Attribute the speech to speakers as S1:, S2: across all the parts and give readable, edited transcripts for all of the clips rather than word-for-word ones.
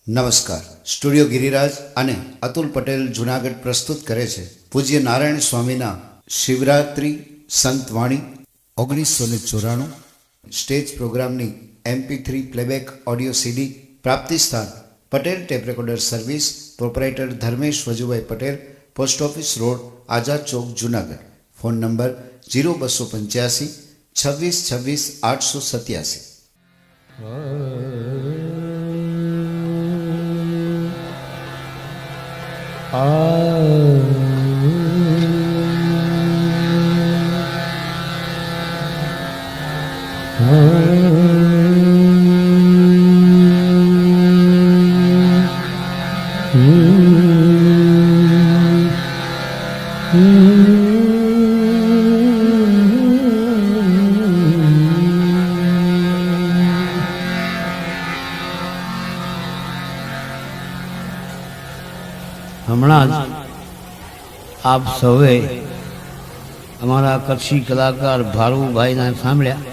S1: નમસ્કાર. સ્ટુડિયો ગિરિરાજ અને અતુલ પટેલ જુનાગઢ પ્રસ્તુત કરે છે પૂજ્ય નારાયણ સ્વામીના શિવરાત્રિ સંતવાણી 1994 સ્ટેજ પ્રોગ્રામની MP3 પ્લેબેક ઓડિયો CD. પ્રાપ્તિ સ્થાન Patel tape recorder service, proprietor Dharmesh Vajubhai Patel, post office road, Azad Chowk, Junagadh. Phone number 0285 26 26 887.
S2: હમણાં જ આપ સૌએ અમારા કચ્છી કલાકાર ભારુભાઈને સાંભળ્યા.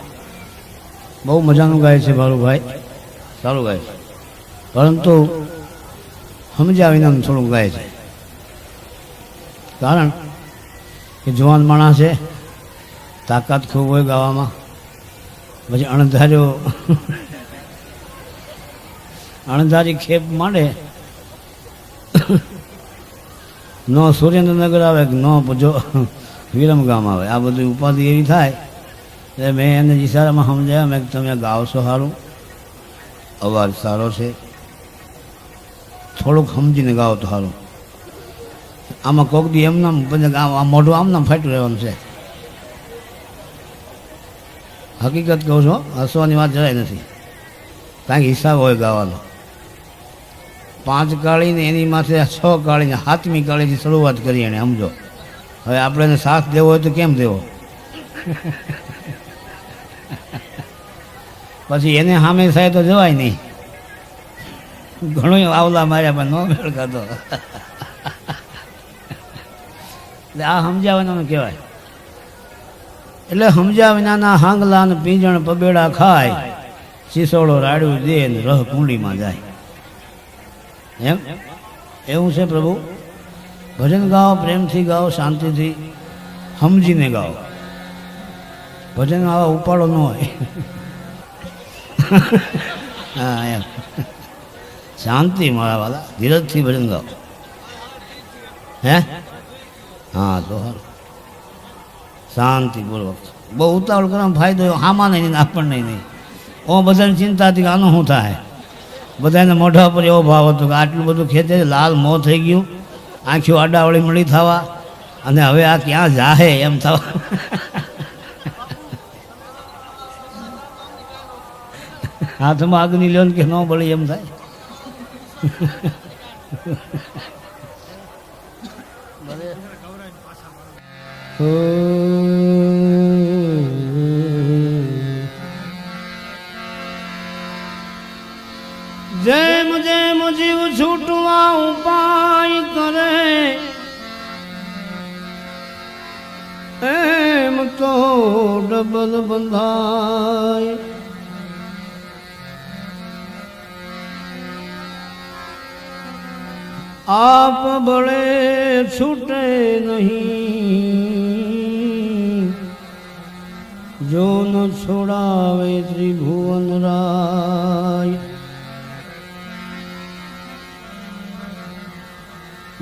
S2: બહુ મજાનું ગાય છે ભારુભાઈ, સારું ગાય છે, પરંતુ સમજ્યા વિના થોડુંક ગાય છે. કારણ કે જવાન માણસ છે, તાકાત ખૂબ હોય ગાવામાં. પછી અણધારી ખેપ માંડે, ન સુરેન્દ્રનગર આવે કે ન જો વિરમગામ આવે, આ બધી ઉપાધિ એવી થાય. એટલે મેં એને ઈશારામાં સમજાયા, મેં તમે ગાઓ છો સારું, અવાજ સારો છે, થોડુંક સમજીને ગાઓ તો સારું. આમાં કોક દી એમનામ મોઢું આમનામ ફાટ્યું રહેવાનું છે. હકીકત કહું છું, હસવાની વાત જરાય નથી. કાંઈક હિસાબ હોય ગાવાનો. 5 કાળીને એની માથે 6 કાળીને 7મી કાળીથી શરૂઆત કરી એને, સમજો. હવે આપણે એને સાથ દેવો હોય તો કેમ દેવો? પછી એને સામે થાય તો જવાય નહીં. ઘણું આવલા માર્યા પણ ન મેળ ખાતો. એટલે આ સમજ્યા વિનાનું કહેવાય. એટલે સમજ્યા વિનાના હાંગલા ને પીંજણ પબેડા ખાય, સિસોડો રાડ્યું દે ને રહ કુંડીમાં જાય. એમ એવું છે પ્રભુ. ભજન ગાઓ, પ્રેમથી ગાઓ, શાંતિથી સમજીને ગાઓ. ભજન આવા ઉપાડો ન હોય. હા એમ શાંતિ મારા વાલા, ધીરજથી ભજન ગાઓ. હે હા તો શાંતિપૂર્વક. બહુ ઉતાવળ કરવાનો ફાયદો આમાં નહીં, આપણને નહીં. ઓ બધાની ચિંતા હતી કે આનું શું થાય. બધાને મોઢા પર એવો ભાવ હતો કે આટલું બધું ખેતે લાલ મોં થઈ ગયું, આંખીઓ આડાવળી મળી થવા, અને હવે આ ક્યાં જાહે એમ થવા. હાથમાં અગ્નિ લ્યો કે ન બળી એમ થાય. જેમ જેમ જીવ છૂટવા ઉપાય કરે, એમ તો ડબલ બંધાય. આપ બળે છૂટે નહીં, જો ન છોડાવે ત્રિભુવન રાય.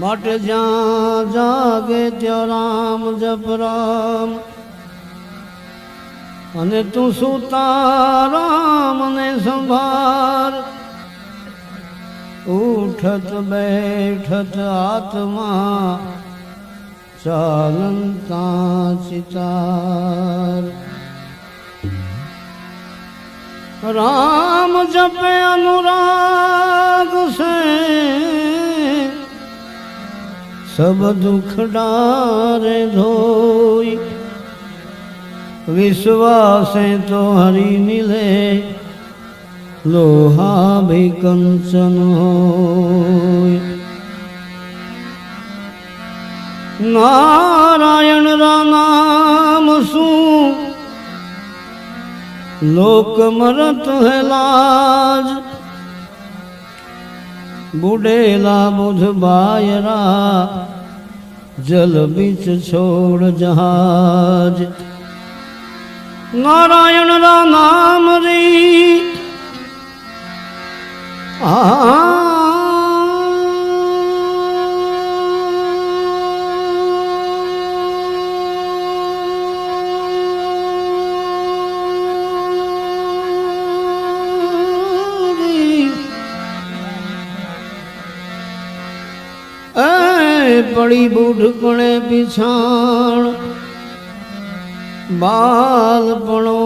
S2: માટે જ્યાં જાગે ત્યાં રામ જપ રામ, અને તું સુતા રામ ને સંભાર. ઉઠત બેઠત આત્મા ચાલંતા ચિતાર. રામ જપે અનુરાગ સે, સબ દુઃખ ડારે ધોઈ. વિશ્વાસે તો હરી મિલે, લોહા ભી કંચન હોય. નારાયણ રા નામ શું લોક મરત હે લાજ, बूढ़ेला बुध बायरा जल बीच छोड़ जहाज नारायण रा नाम री पड़ी बूढ़पणे पिछाण बालपणो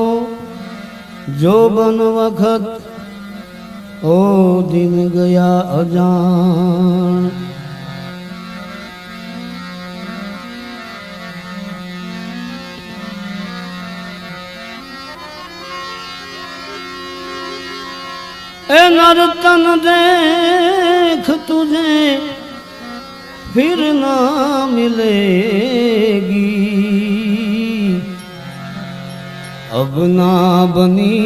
S2: जोबन वखत ओ दिन गया अजान ए नर्तन देख तुझे फिर ना मिलेगी अब ना बनी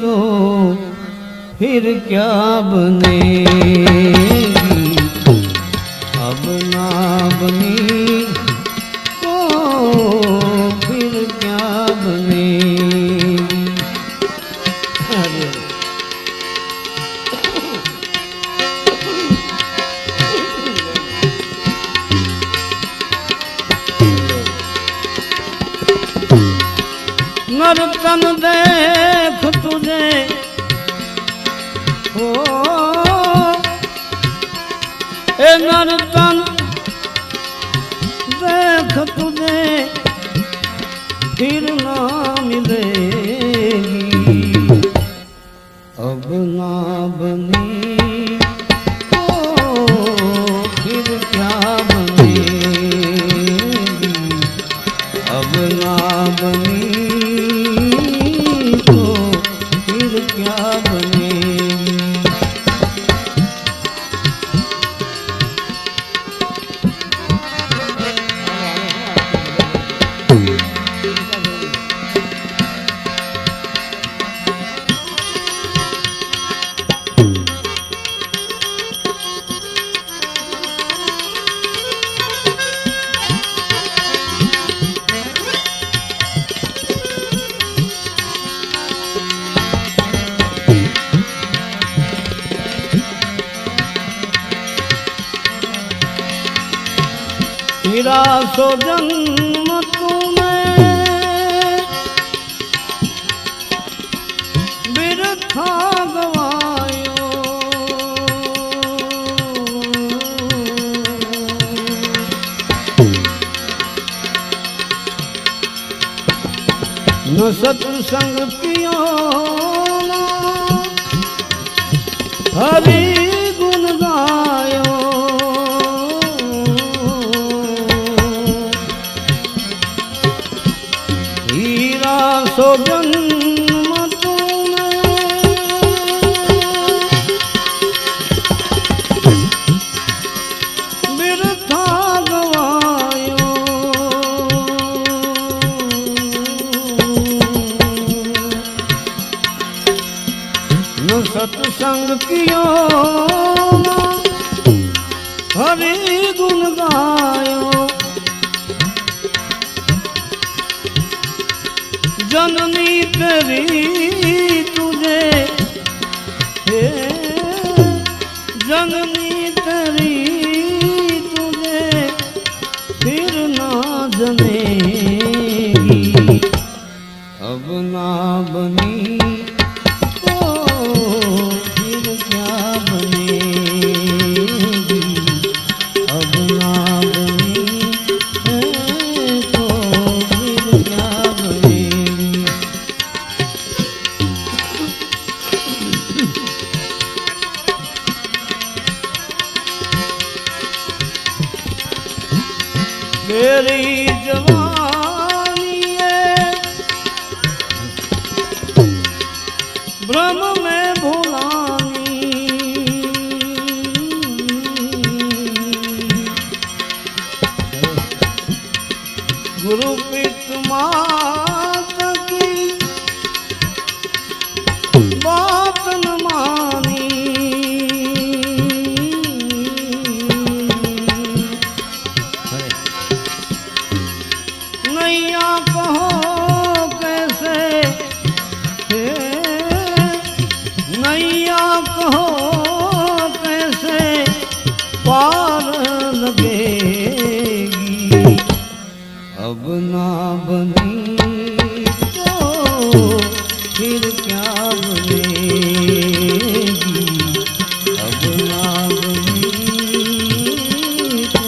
S2: तो फिर क्या बनेगी अब ना बनी तो फिर क्या बनेगी अरे नर्तन देख तुझे हो ए नर्तन देख तुझे फिर ना मिलेगी अब ना बनी तो फिर क्या बनेगी अब ना बनी क्या बनेगी तेरा सो जन्म तूने बिरथा गवायो न सत्संग कियो हरि गुण गायो सो जन्म तूने बिरथा गवायो न सत्संग कियो हरि गुण गायो जननी तेरी तुझे जननी तेरी तुझे फिर ना जनेगी अब ना बनी तो फिर क्या बनेगी अब ना बनी तो फिर क्या बनेगी तेरी जवानी भ्रम में भुलानी गुरु पित मात की बात न मानी कहो कैसे पार लगेगी, अब ना बनी तो फिर क्या बनेगी, अब ना बनी तो।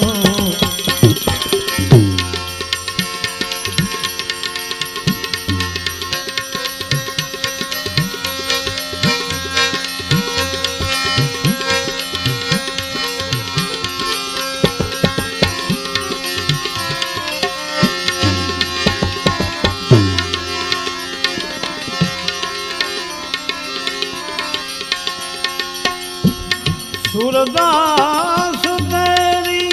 S2: सूरदास तेरी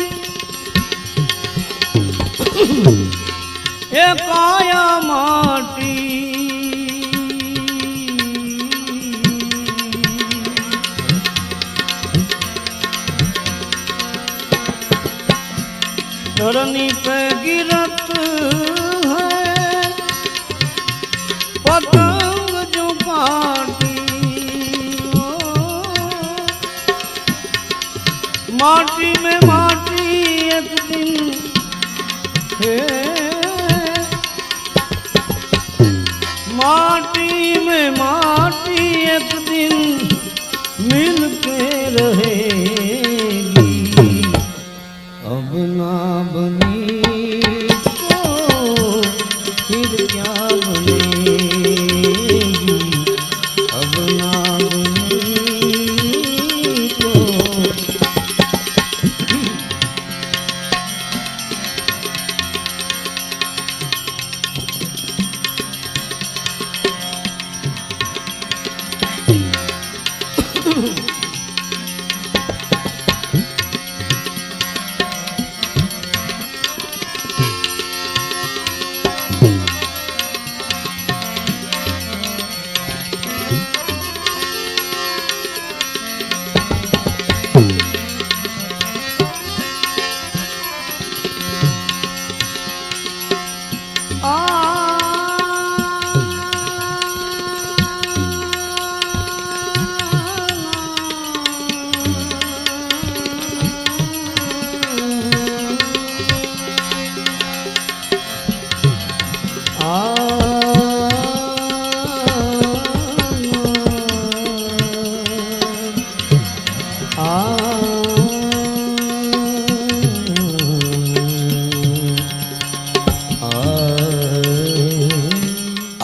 S2: ए काया माटी, धरनी पे गिरत है पतंग जो काटी, माटी में माटी एक दिन है, माटी में माटी एक दिन मिल के रहेगी, अब ना बनी तो फिर क्या बनेगी, अब ना बनी तो।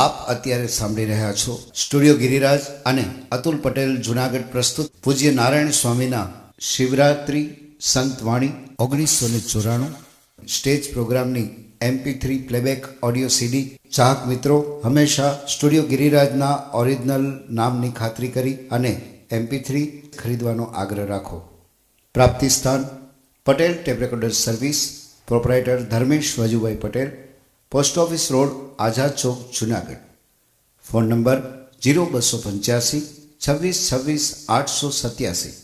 S1: આપ અત્યારે સાંભળી રહ્યા છો સ્ટુડિયો ગિરિરાજ અને અતુલ પટેલ જુનાગઢ પ્રસ્તુત પૂજ્ય નારાયણ સ્વામીના શિવરાત્રી સંતવાણી 1994 સ્ટેજ પ્રોગ્રામની MP3 પ્લેબેક ઓડિયો CD. ચાહક મિત્રો હંમેશા સ્ટુડિયો ગિરિરાજના ઓરિજિનલ નામની ખાતરી કરી અને MP3 ખરીદવાનો આગ્રહ રાખો. પ્રાપ્તિ સ્થાન Patel tape recorder service, proprietor Dharmesh Vajubhai Patel, post office road, Azad Chowk, Junagadh. Phone number 0285 26 26 887.